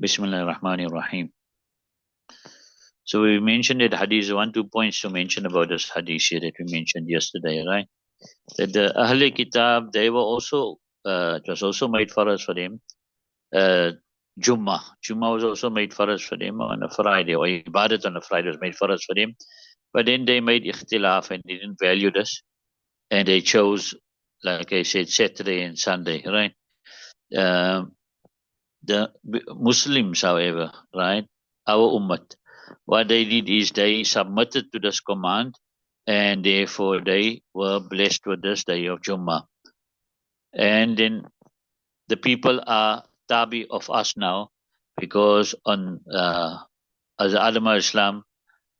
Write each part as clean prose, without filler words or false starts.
Bismillahirrahmanirrahim. So we mentioned that hadith, 2 points to mention about this hadith here that we mentioned yesterday, right? That the Ahl Kitab, they were also, it was also made for us for them. Jummah. Jummah was also made for us for them on a Friday, or Ibadat on a Friday was made for us for them. But then they made ikhtilaf and they didn't value this. And they chose, like I said, Saturday and Sunday, right? The Muslims, however, right, our Ummah, what they did is they submitted to this command and therefore they were blessed with this day of Jummah. And then the people are tabi of us now because on as Adam Islam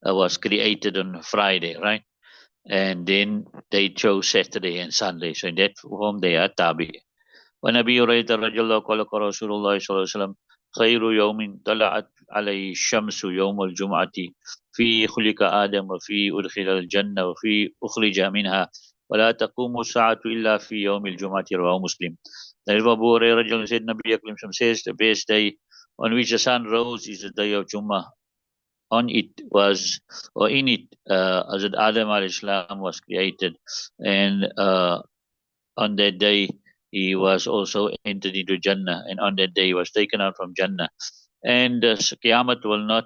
was created on Friday, right? And then they chose Saturday and Sunday. So in that form they are tabi. ونبي هريرة رضي الله قال قال رسول الله صلى الله عليه وسلم خير يوم طلعت عليه الشمس يوم الجمعة في خلق آدم وفي أدخل الجنة وفي أخرج منها ولا تقوم الساعة إلا في يوم الجمعة رواه مسلم. Then Abu Hurairah said, Nabi Akram says the best day on which the sun rose is the day of Jummah. On it was, or in it, Hazrat Adam alayhi salam was created, and on that day he was also entered into Jannah, and on that day he was taken out from Jannah. And Qiyamah will not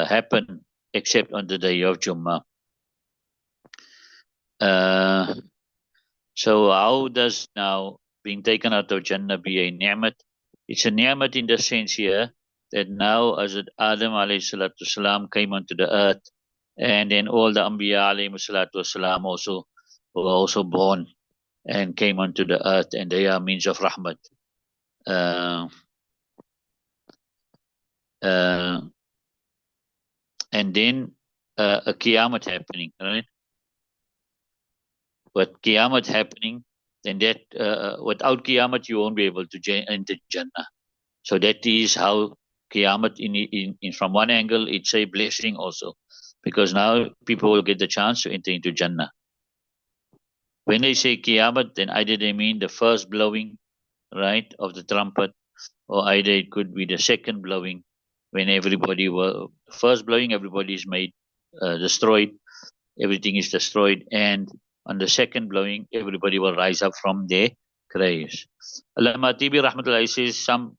happen except on the day of Jummah. So how does now being taken out of Jannah be a ni'mat? It's a ni'mat in the sense here that now as Adam alayhi salatu salam came onto the earth, and then all the Anbiya alayhi salatu salam also were also born and came onto the earth, and they are means of rahmat. And then a Qiyamah happening, right? But Qiyamah happening, then that without Qiyamah you won't be able to enter Jannah. So that is how Qiyamah in from one angle it's a blessing also, because now people will get the chance to enter into Jannah. When they say Qiyamah, then either they mean the first blowing, right, of the trumpet, or either it could be the second blowing, when everybody were first blowing, everybody is made destroyed, everything is destroyed, and on the second blowing, everybody will rise up from their graves. Al-Matibi Rahmatullahi says some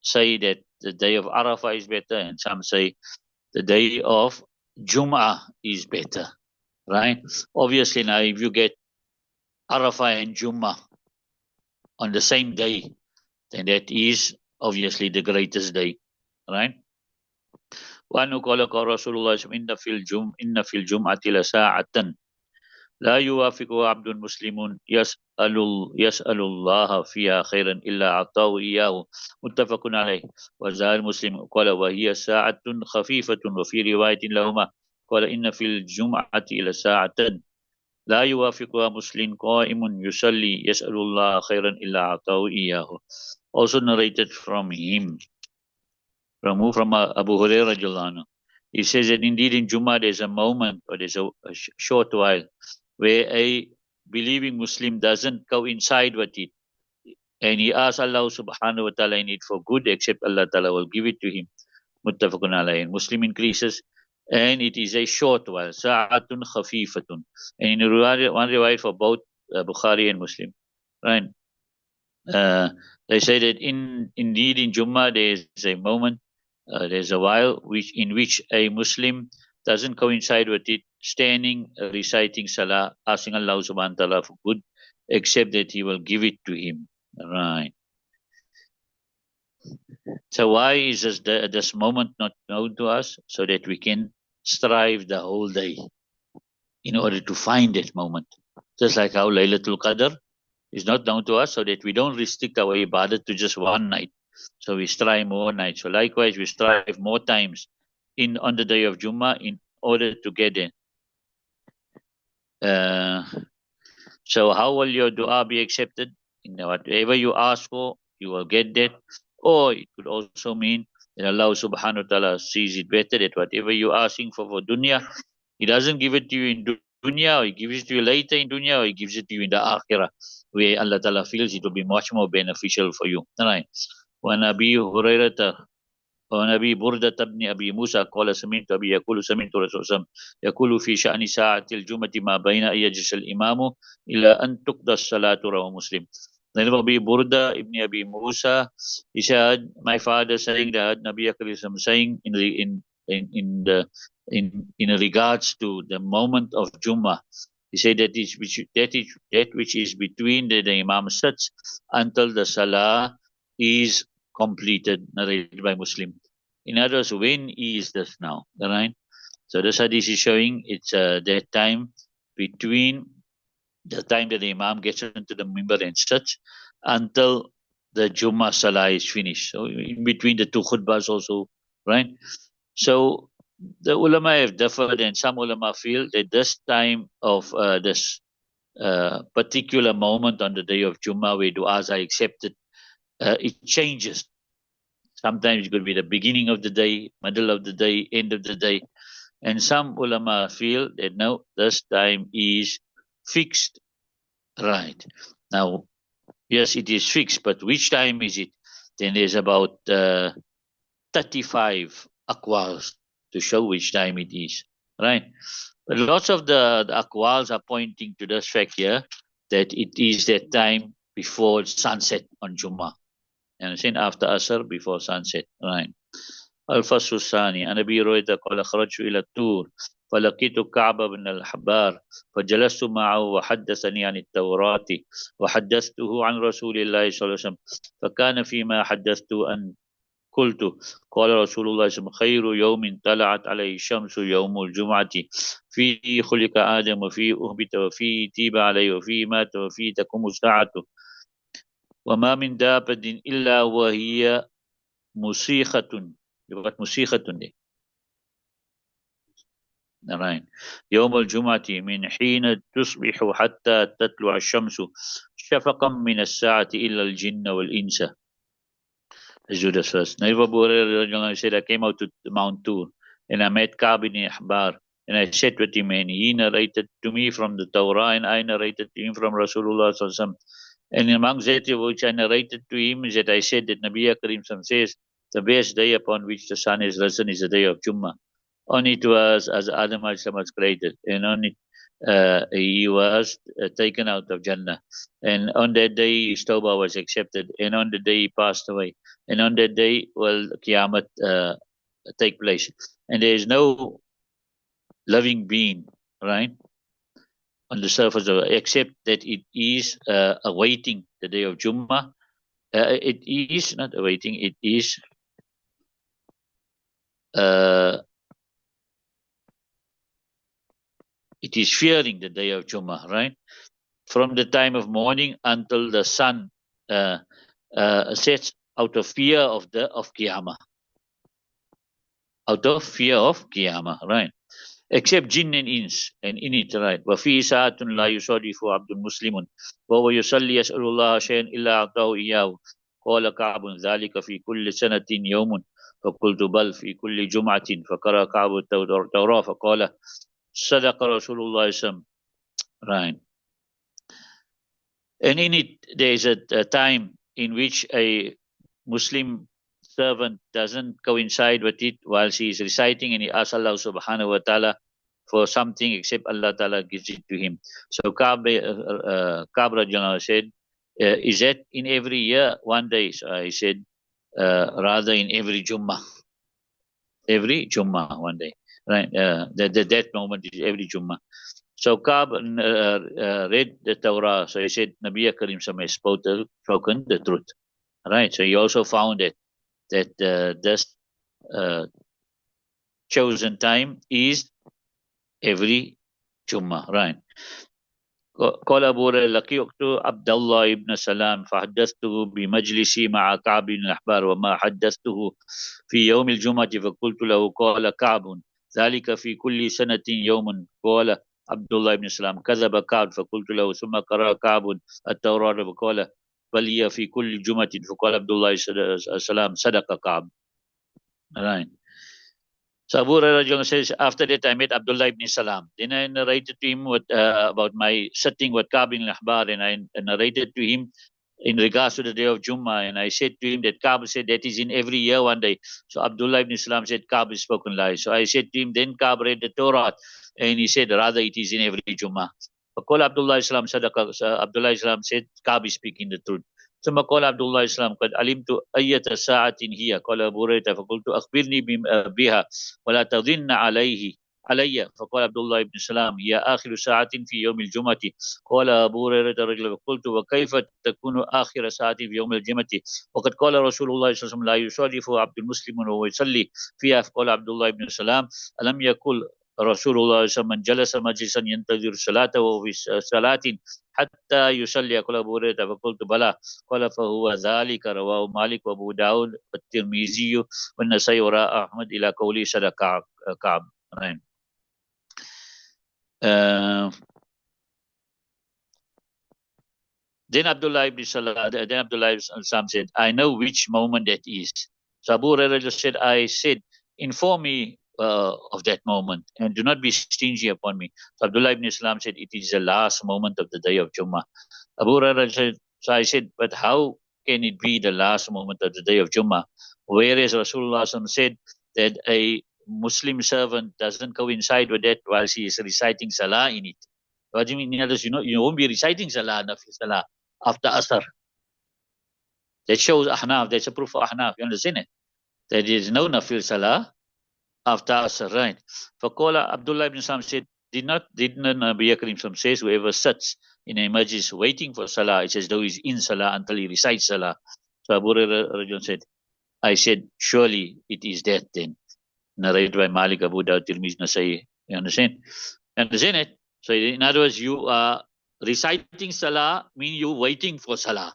say that the day of Arafah is better, and some say the day of Jum'ah is better, right? Obviously now if you get Arafah and Jum'ah on the same day, then that is obviously the greatest day, right? وأنه قال رسول الله إن في الجمعة لساعة لا يوافقها عبد مسلم يسأل الله فيها خيرا إلا أعطاه إياه متفق عليه. وزاد مسلم قال وهي ساعة خفيفة. وفي رواية لهما قال إن في الجمعة لساعة لا يوافقها مسلم قائم يصلي يسأل الله خيرا إلا أعطاه إياه. Also narrated from him, from Abu Hurairah radiallahu anhu. He says that indeed in Jummah there's a moment, or there's a short while, where a believing Muslim doesn't coincide with it, and he asks Allah subhanahu wa ta'ala in it for good, except Allah ta'ala will give it to him. Muttafaqun alayhi. And Muslim increases, and it is a short while. Sa'atun khafifatun. And in one riwayat for both Bukhari and Muslim, right? They say that indeed in Jummah there's a moment, there's a while in which a Muslim doesn't coincide with it, standing, reciting salah, asking Allah subhanahu wa ta'ala for good, except that he will give it to him. Right. So why is this moment not known to us? So that we can strive the whole day in order to find that moment. Just like how Laylatul Qadr is not known to us, so that we don't restrict our ibadah to just one night. So we strive more nights. So likewise, we strive more times on the day of Jummah in order to get in. So how will your dua be accepted? Whatever you ask for, you will get that. Or it could also mean that Allah subhanahu wa ta'ala sees it better, that whatever you're asking for dunya, He doesn't give it to you in dunya, or He gives it to you later in dunya, or He gives it to you in the akhirah, where Allah ta'ala feels it will be much more beneficial for you. All right. وعن أبي هريرة وعن أبي بردة بن أبي موسى قال سمعت أبي يقول سمعت رسول الله صلى الله عليه وسلم يقول في شأن ساعة الجمعة ما بين أن يجلس الإمام إلى أن تقضى الصلاة رواه Muslim. Then Abu Burda ibn Abi Musa, he said, my father saying that Nabi Akram saying in regards to the moment of Jummah, he said that which is between the Imam sits until the Salah is completed, narrated by Muslim. In other words, when is this now? Right? So this hadith is showing it's that time between the time that the Imam gets into the mimbar and sits until the Jummah Salah is finished. So in between the two khutbahs also, right? So the ulama have differed, and some ulama feel that this time of this particular moment on the day of Jummah where du'as are accepted, it changes. Sometimes it could be the beginning of the day, middle of the day, end of the day. And some ulama feel that no, this time is fixed. Right. Now, yes, it is fixed, but which time is it? Then there's about 35 aqwals to show which time it is. Right. But lots of the aqwals are pointing to this fact here that it is that time before sunset on Jummah. And then after Asr, before sunset. Right. الفصل الثاني عن أبي هريرة قال خرجت إلى الطور فلقيت كعب بن الحبار فجلست معه وحدثني عن التوراة وحدثته عن رسول الله صلى الله عليه وسلم فكان فيما حدثت أن قلت قال رسول الله صلى الله عليه وسلم خير يوم طلعت عليه الشمس يوم الجمعة فيه خلق آدم وفيه أهبط وفيه تيب عليه وفيه مات وفيه تقوم الساعة وما من دابة إلا وهي مسيخة مسيخة نعم يوم الجمعة من حين تصبح حتى تطلع الشمس شفقا من الساعة إلا الجن والإنس. Let's do this first. Nabi Abu Hurairah said, I came out to Mount Tur and I met Ka'b ibn Ahbar and I sat with him and he narrated to me from the Torah and I narrated to him from Rasulullah sallallahu alaihi wasallam. And among that which I narrated to him is that I said that Nabi Karim says, the best day upon which the sun is risen is the day of Jummah. On it was as Adam was created, and on it he was taken out of Jannah. And on that day his Tawbah was accepted, and on the day he passed away. And on that day, well, Qiyamah take place. And there is no living being, right, on the surface of it, except that it is awaiting the day of Jummah. It is not awaiting, it is fearing the day of Jummah, right? From the time of morning until the sun sets out of fear of Qiyamah. Out of fear of Qiyamah, right? Except jinn and ins, and in it, right? وفي ساعة لا يصادف عبد مسلم وهو يصلي يسأل الله شيئا إلا أعطاه إياه قال كعب ذلك في كل سنة يوم فقلت بل في كل جمعة فقرأ كعب التوراة فقال صدق رسول الله صلى الله عليه وسلم. Right. And in it, there is a time in which a Muslim servant doesn't coincide with it while he is reciting and he asks Allah subhanahu wa ta'ala for something except Allah ta'ala gives it to him. So Ka'b said, is that in every year, one day? So I said, rather in every Jummah. Every Jummah, one day. Right? That moment is every Jummah. So Ka'b read the Torah. So he said, Nabi Karim has spoken the truth. Right? So he also found that this chosen time is every Jummah. Right? قال أبو هريرة لقيت عبد الله بن سلام فحدثته بمجلسي مع كعب بن الأحبار وما حدثته في يوم الجمعة فقلت له قال كعب ذلك في كل سنة يوم قال عبد الله بن سلام كذب كعب فقلت له ثم قرأ كعب التوراة فقال بل هي في كل جمعة فقال عبد الله السلام صدق كعب. Right. So Abu Hurairah says, after that I met Abdullah ibn Salam. Then I narrated to him about my sitting with Ka'b ibn al-Ahbar, and I narrated to him in regards to the day of Jummah, and I said to him that Ka'b said that is in every year one day. So Abdullah ibn Islam said Ka'b is spoken lies. So I said to him, then Ka'b read the Torah, and he said rather it is in every Jummah. فقال عبد الله الإسلام صدق. عبد الله الإسلام said Ka'b is speaking the truth. ثم قال عبد الله الإسلام قد علمت أية ساعة هي. قال أبو هريرة فقلت أخبرني بها ولا تظن علي. فقال عبد الله بن سلام هي آخر ساعة في يوم الجمعة. قال أبو هريرة رجل فقلت وكيف تكون آخر ساعة في يوم الجمعة وقد قال رسول الله صلى الله عليه وسلم لا يصادف عبد المسلم وهو يصلي فيها. فقال عبد الله بن سلام ألم يقل رسول الله صلى الله عليه وسلم من جلس مجلسا ينتظر الصلاة وهو في صلاة حتى يصلي. قال أبو هريرة فقلت بلى. قال فهو ذلك. رواه مالك وأبو داود والترمذي والنسائي وراء أحمد إلى قوله صدق كعب. Then Abdullah ibn Salam said, I know which moment that is. So Abu Hurairah said, I said, inform me of that moment and do not be stingy upon me. So Abdullah ibn Salam said, it is the last moment of the day of Jummah. Abu Hurairah said, so I said, but how can it be the last moment of the day of Jummah? Whereas Rasulullah said that a Muslim servant doesn't coincide with that while he is reciting Salah in it. What do you mean? In others, you won't be reciting Salah, Nafil Salah, after Asr. That shows Ahnaf, that's a proof for Ahnaf. You understand it? There is no Nafil Salah after Asr, right? Faqala Abdullah ibn Sam said, did not Nabi Karim says, whoever sits in a majlis waiting for Salah, it's as though he's in Salah until he recites Salah. So Abu Hurairah said, I said, surely it is that then. Narrated by Malik, Abu Dawud, Tirmidhi, Nasai. You understand? You understand it? So in other words, you are reciting Salah, mean you waiting for Salah.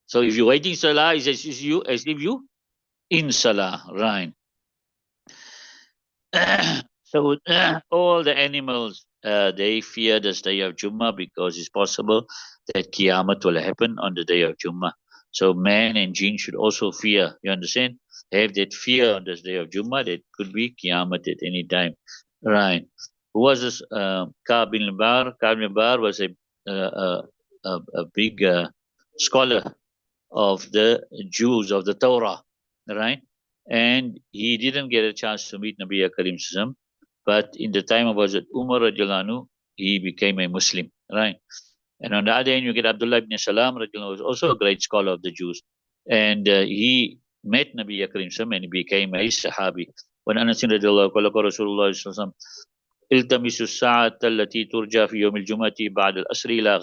So if you're waiting Salah, it's as if you in Salah, right? So all the animals, they fear this day of Jummah because it's possible that Qiyamah will happen on the day of Jummah. So man and jinn should also fear, you understand? Have that fear on this day of Jummah that could be Qiyamah at any time. Right. Who was this? Ka'b bin Bar. Ka'b bin Bar was a big scholar of the Jews, of the Torah, right? And he didn't get a chance to meet Nabi Karim Sallam, but in the time of Hazrat Umar radiallahu anhu, he became a Muslim, right? And on the other hand, you get Abdullah ibn Salam radiallahu anhu, also a great scholar of the Jews. And he met Nabi Karim Sallam and he became a Sahabi. When Anas radiallahu anhu, Rasulullah sallam, التمس الساعة التي ترجى في يوم الجمعة بعد الأسر إلى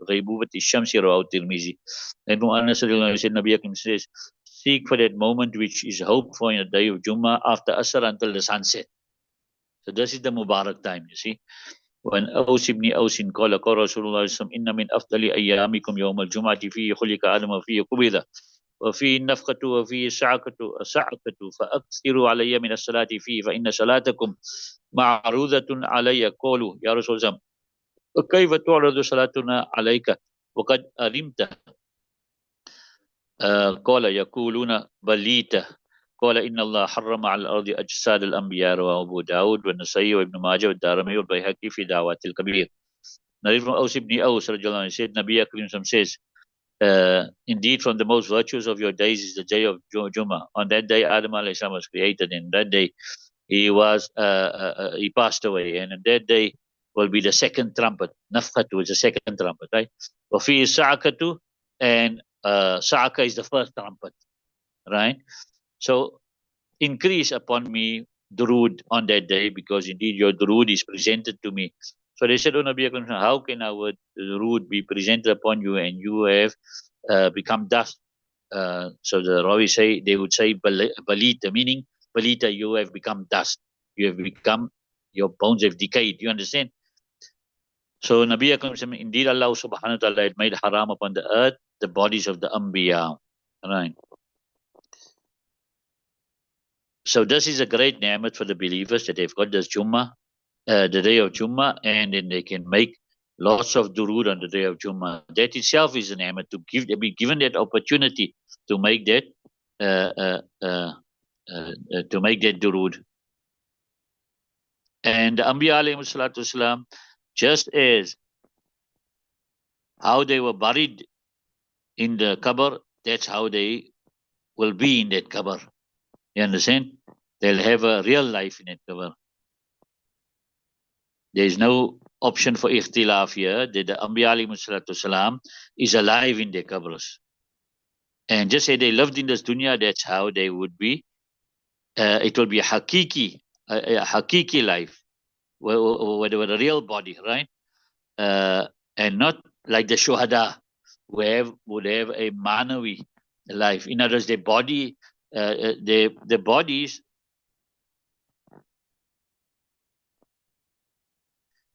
غيبوبة الشمس رواه الترمذي. And Anas said, Nabi Akram says, seek for that moment which is hoped for in the day of Jummah after Asr until the sunset. So this is the Mubarak time, you see. When Aus ibn Aus قال قال رسول الله صلى الله عليه وسلم إن من أفضل أيامكم يوم الجمعة فيه خلق آدم وفيه قبض وفيه النفقة وفيه الصعقة فأكثروا علي من الصلاة فيه فإن صلاتكم معروضة علي. قولوا يا رسول الله كيف تعرض صلاتنا عليك وقد علمت؟ قال يقولون بليت. قال إن الله حرم على الأرض أجساد الأنبياء. رواه أبو داود والنسائي وابن ماجه والدارمي والبيهقي في دعوات الكبير. Narrated from Aus ibn Aus said, Nabi Akram says, indeed from the most virtuous of your days is the day of Jummah. On that day Adam alayhi salam was created, and that day he passed away, and on that day will be the second trumpet. Nafkhatu is the second trumpet, right? Wafi sa'akatu, and sa'aka is the first trumpet, right? So increase upon me durood on that day, because indeed your durood is presented to me. So they said, oh Nabi Akram, how can our durood be presented upon you and you have become dust? So the Rawi say, they would say balita, meaning balita, you have become dust. You have become, your bones have decayed. You understand? So Nabi Akram said, indeed Allah subhanahu wa ta'ala had made haram upon the earth the bodies of the Anbiya. Right. So this is a great ni'mat for the believers that they've got this Jummah, the day of Jummah, and then they can make lots of durood on the day of Jummah. That itself is a ni'mat, to be given that opportunity to make that durood. And the Anbiya alayhi salatu wasalam, just as how they were buried in the qabr, that's how they will be in that qabr. You understand? They'll have a real life in that qabr. There is no option for ikhtilaf here that the Anbiya alayhi salatu salam is alive in their qabrs. And just say they lived in this dunya, that's how they would be. It will be a hakiki life, with a real body, right? And not like the shuhada, who would have a manawi life. In other words, their body, their bodies,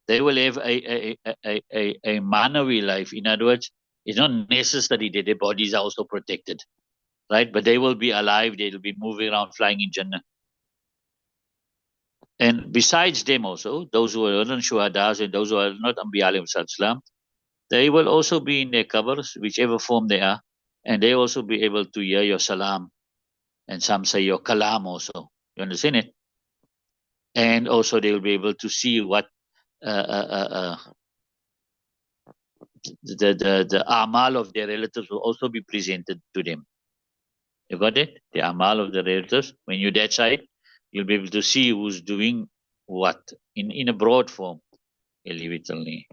they will have a manawi life. In other words, it's not necessary that their bodies are also protected, right? But they will be alive. They will be moving around, flying in Jannah. And besides them also, those who are not shuhadas and those who are not Anbiya alayhi salam, they will also be in their covers, whichever form they are, and they also be able to hear your salam, and some say your kalam also. You understand it? And also they will be able to see what the amal of their relatives will also be presented to them. You got it? The amal of the relatives. When you're that side, you'll be able to see who's doing what in a broad form. I'll leave it only.